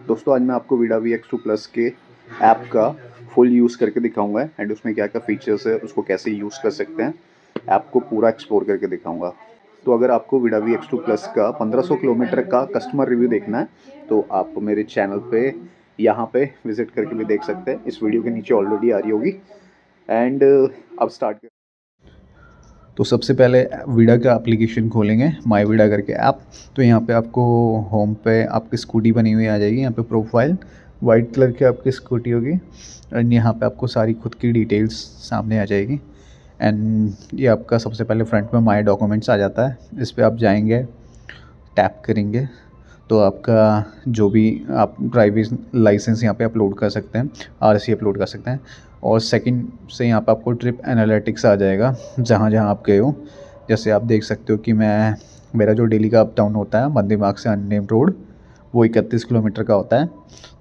दोस्तों आज मैं आपको वीडा VX2 प्लस के ऐप का फुल यूज़ करके दिखाऊंगा एंड उसमें क्या क्या फीचर्स है, उसको कैसे यूज़ कर सकते हैं, ऐप को पूरा एक्सप्लोर करके दिखाऊंगा। तो अगर आपको वीडा VX2 प्लस का 1500 किलोमीटर का कस्टमर रिव्यू देखना है तो आप मेरे चैनल पे यहाँ पे विजिट करके भी देख सकते हैं। इस वीडियो के नीचे ऑलरेडी आ रही होगी। एंड अब स्टार्ट कर। तो सबसे पहले वीडा का एप्लीकेशन खोलेंगे, माई वीडा करके ऐप। तो यहाँ पे आपको होम पे आपकी स्कूटी बनी हुई आ जाएगी। यहाँ पे प्रोफाइल वाइट कलर की आपकी स्कूटी होगी एंड यहाँ पे आपको सारी खुद की डिटेल्स सामने आ जाएगी। एंड ये आपका सबसे पहले फ्रंट में माई डॉक्यूमेंट्स आ जाता है। इस पर आप जाएंगे, टैप करेंगे तो आपका जो भी आप ड्राइविंग लाइसेंस यहाँ पे अपलोड कर सकते हैं, आरसी अपलोड कर सकते हैं। और सेकंड से यहाँ पे आपको ट्रिप एनालिटिक्स आ जाएगा, जहाँ जहाँ आप गए हो। जैसे आप देख सकते हो कि मेरा जो डेली का अप डाउन होता है मंदिर मार्ग से अननेम्ड रोड, वो 31 किलोमीटर का होता है।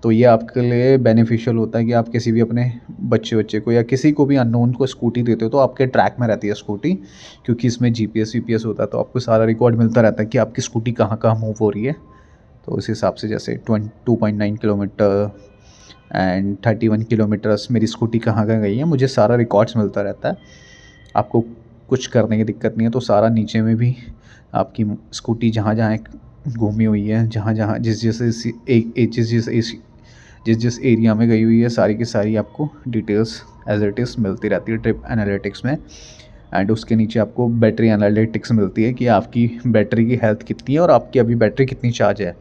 तो ये आपके लिए बेनिफिशियल होता है कि आप किसी भी अपने बच्चे को या किसी को भी अननोन को स्कूटी देते हो तो आपके ट्रैक में रहती है स्कूटी, क्योंकि इसमें जीपीएस वीपीएस होता है। तो आपको सारा रिकॉर्ड मिलता रहता है कि आपकी स्कूटी कहाँ कहाँ मूव हो रही है। तो उस हिसाब से जैसे 2.9 किलोमीटर एंड 31 किलोमीटर्स मेरी स्कूटी कहाँ कहाँ गई है, मुझे सारा रिकॉर्ड्स मिलता रहता है। आपको कुछ करने की दिक्कत नहीं है। तो सारा नीचे में भी आपकी स्कूटी जहाँ जहाँ घूमी हुई है, जहाँ जहाँ जिस जिस एरिया में गई हुई है, सारी की सारी आपको डिटेल्स एज इट इज़ मिलती रहती है ट्रिप एनालिटिक्स में। एंड उसके नीचे आपको बैटरी एनालिटिक्स मिलती है कि आपकी बैटरी की हेल्थ कितनी है और आपकी अभी बैटरी कितनी चार्ज है।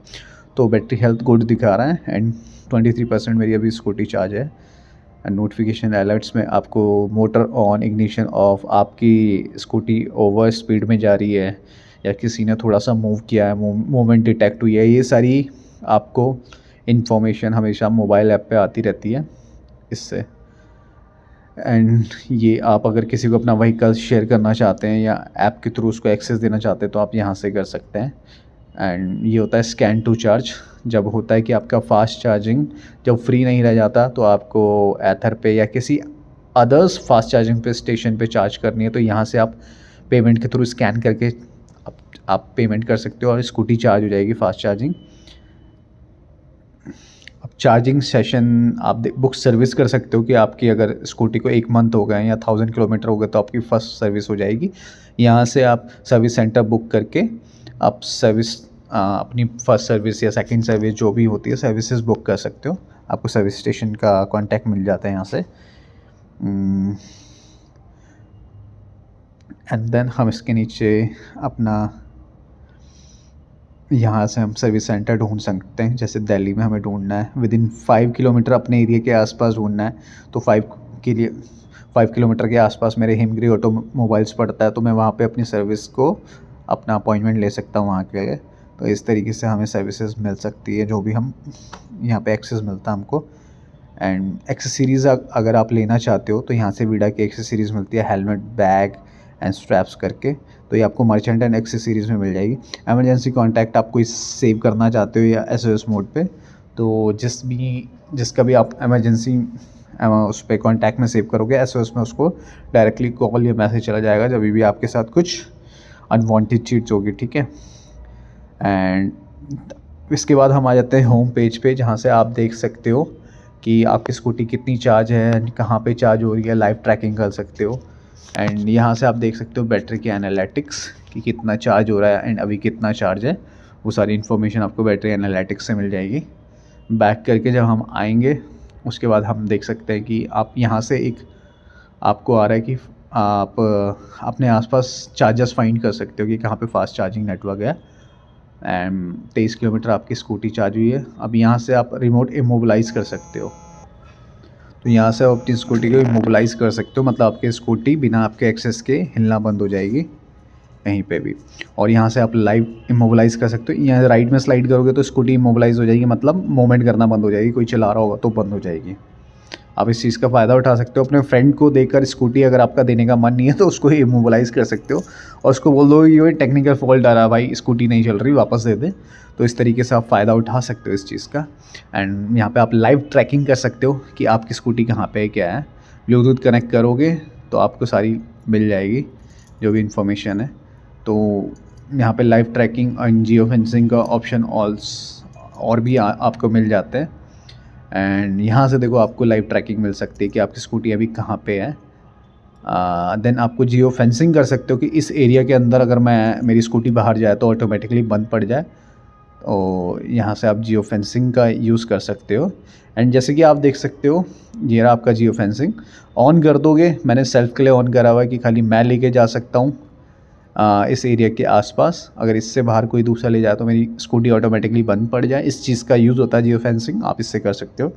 तो बैटरी हेल्थ गुड दिखा रहा है एंड 23% मेरी अभी स्कूटी चार्ज है। एंड नोटिफिकेशन अलर्ट्स में आपको मोटर ऑन, इग्निशन ऑफ, आपकी स्कूटी ओवर स्पीड में जा रही है या किसी ने थोड़ा सा मूव किया है, मूवमेंट डिटेक्ट हुई है, ये सारी आपको इन्फॉर्मेशन हमेशा मोबाइल ऐप पे आती रहती है इससे। एंड ये आप अगर किसी को अपना व्हीकल शेयर करना चाहते हैं या ऐप के थ्रू उसको एक्सेस देना चाहते हैं तो आप यहाँ से कर सकते हैं। एंड ये होता है स्कैन टू चार्ज। जब होता है कि आपका फास्ट चार्जिंग जब फ्री नहीं रह जाता तो आपको एथर पे या किसी अदर्स फास्ट चार्जिंग पे स्टेशन पे चार्ज करनी है, तो यहाँ से आप पेमेंट के थ्रू स्कैन करके आप पेमेंट कर सकते हो और स्कूटी चार्ज हो जाएगी फास्ट चार्जिंग। अब चार्जिंग सेशन आप बुक सर्विस कर सकते हो कि आपकी अगर स्कूटी को 1 मंथ हो गए या 1000 किलोमीटर हो गए तो आपकी फ़र्स्ट सर्विस हो जाएगी। यहाँ से आप सर्विस सेंटर बुक करके आप सर्विस अपनी फ़र्स्ट सर्विस या सेकंड सर्विस जो भी होती है सर्विसेज बुक कर सकते हो। आपको सर्विस स्टेशन का कांटेक्ट मिल जाता है यहाँ से। एंड देन हम इसके नीचे अपना यहाँ से हम सर्विस सेंटर ढूंढ सकते हैं। जैसे दिल्ली में हमें ढूंढना है, विदिन 5 किलोमीटर अपने एरिया के आसपास ढूंढना है। तो 5 किलोमीटर के आसपास मेरे हिमगिरी ऑटोमोबाइल्स पड़ता है, तो मैं वहाँ पे अपनी सर्विस को अपना अपॉइंटमेंट ले सकता हूँ वहाँ के लिए। तो इस तरीके से हमें सर्विसेज मिल सकती है, जो भी हम यहाँ पे एक्सेस मिलता है हमको। एंड एक्सेसरीज़ अगर आप लेना चाहते हो तो यहाँ से वीडा की एक्सेसरीज़ मिलती है, हेलमेट, बैग एंड स्ट्रैप्स करके। तो ये आपको मर्चेंट एंड एक्सेसरीज़ में मिल जाएगी। एमरजेंसी कॉन्टैक्ट आप कोई सेव करना चाहते हो या SOS मोड पे, तो जिसका भी आप इमरजेंसी उस पर कॉन्टैक्ट में सेव करोगे SOS में, उसको डायरेक्टली कॉल या मैसेज चला जाएगा जब भी आपके साथ कुछ अनवांटेड चीज़ होगी, ठीक है। एंड इसके बाद हम आ जाते हैं होम पेज पे, जहाँ से आप देख सकते हो कि आपकी स्कूटी कितनी चार्ज है, कहाँ पे चार्ज हो रही है, लाइव ट्रैकिंग कर सकते हो। एंड यहाँ से आप देख सकते हो बैटरी की एनालिटिक्स कि कितना चार्ज हो रहा है एंड अभी कितना चार्ज है। वो सारी इन्फॉर्मेशन आपको बैटरी एनालिटिक्स से मिल जाएगी। बैक करके जब हम आएंगे उसके बाद हम देख सकते हैं कि आप यहाँ से एक आपको आ रहा है कि आप अपने आसपास चार्जर्स फाइंड कर सकते हो कि कहाँ पे फास्ट चार्जिंग नेटवर्क है। एंड 23 किलोमीटर आपकी स्कूटी चार्ज हुई है। अब यहाँ से आप रिमोट इमोबलाइज़ कर सकते हो। तो यहाँ से आप अपनी स्कूटी को इमोबलाइज़ कर सकते हो, मतलब आपकी स्कूटी बिना आपके एक्सेस के हिलना बंद हो जाएगी कहीं पे भी। और यहाँ से आप लाइव इमोबलाइज़ कर सकते हो। यहाँ राइट में स्लाइड करोगे तो स्कूटी इमोबलाइज़ हो जाएगी, मतलब मूवमेंट करना बंद हो जाएगी। कोई चला रहा होगा तो बंद हो जाएगी। आप इस चीज़ का फ़ायदा उठा सकते हो। अपने फ्रेंड को देकर स्कूटी अगर आपका देने का मन नहीं है तो उसको इमोबलाइज़ कर सकते हो और उसको बोल दो ये टेक्निकल फॉल्ट आ रहा है भाई, स्कूटी नहीं चल रही, वापस दे दे। तो इस तरीके से आप फ़ायदा उठा सकते हो इस चीज़ का। एंड यहाँ पे आप लाइव ट्रैकिंग कर सकते हो कि आपकी स्कूटी कहाँ पे है, क्या है। ब्लूटूथ कनेक्ट करोगे तो आपको सारी मिल जाएगी जो भी इंफॉर्मेशन है। तो यहाँ पे live tracking and geo fencing का ऑप्शन और भी आपको मिल जाते हैं। एंड यहाँ से देखो आपको लाइव ट्रैकिंग मिल सकती है कि आपकी स्कूटी अभी कहाँ पे है। देन आपको जियो फेंसिंग कर सकते हो कि इस एरिया के अंदर अगर मेरी स्कूटी बाहर जाए तो ऑटोमेटिकली बंद पड़ जाए। तो यहाँ से आप जियो फेंसिंग का यूज़ कर सकते हो। एंड जैसे कि आप देख सकते हो ये रहा आपका जियो फेंसिंग। ऑन कर दोगे, मैंने सेल्फ के लिए ऑन करा हुआ है कि खाली मैं लेके जा सकता हूँ इस एरिया के आसपास। अगर इससे बाहर कोई दूसरा ले जाए तो मेरी स्कूटी ऑटोमेटिकली बंद पड़ जाए। इस चीज़ का यूज़ होता है जियो फेंसिंग, आप इससे कर सकते हो।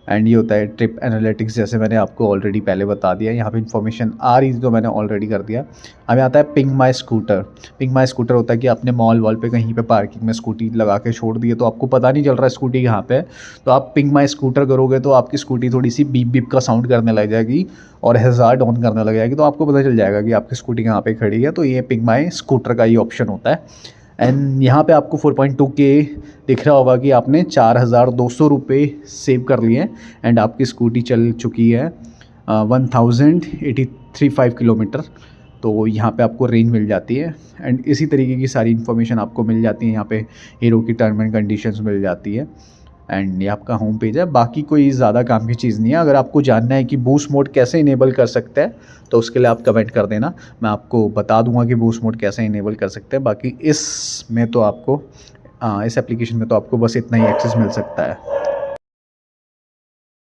एंड ये होता है ट्रिप एनालिटिक्स, जैसे मैंने आपको ऑलरेडी पहले बता दिया। यहाँ पे इन्फॉर्मेशन आ रही थी तो मैंने ऑलरेडी कर दिया। हमें आता है पिंग माई स्कूटर। पिंग माई स्कूटर होता है कि आपने मॉल वॉल पे कहीं पे पार्किंग में स्कूटी लगा के छोड़ दी है तो आपको पता नहीं चल रहा है स्कूटी कहाँ पे है। तो आप पिंग माई स्कूटर करोगे तो आपकी स्कूटी थोड़ी सी बीप बीप का साउंड करने लग जाएगी और हैज़ार्ड ऑन करने लग जाएगी, तो आपको पता चल जाएगा कि आपकी स्कूटी कहाँ पे खड़ी है। तो ये पिंग माई स्कूटर का ही ऑप्शन होता है। एंड यहाँ पे आपको 4.2K दिख रहा होगा कि आपने 4,200 रुपये सेव कर लिए हैं एंड आपकी स्कूटी चल चुकी है 1083 किलोमीटर। तो यहाँ पे आपको रेंज मिल जाती है एंड इसी तरीके की सारी इन्फॉर्मेशन आपको मिल जाती है। यहाँ पे हीरो की टर्म एंड कंडीशंस मिल जाती है एंड ये आपका होम पेज है। बाकी कोई ज़्यादा काम की चीज़ नहीं है। अगर आपको जानना है कि बूस्ट मोड कैसे इनेबल कर सकते हैं तो उसके लिए आप कमेंट कर देना, मैं आपको बता दूंगा कि बूस्ट मोड कैसे इनेबल कर सकते हैं। बाकी इसमें तो आपको इस एप्लीकेशन में तो आपको बस इतना ही एक्सेस मिल सकता है।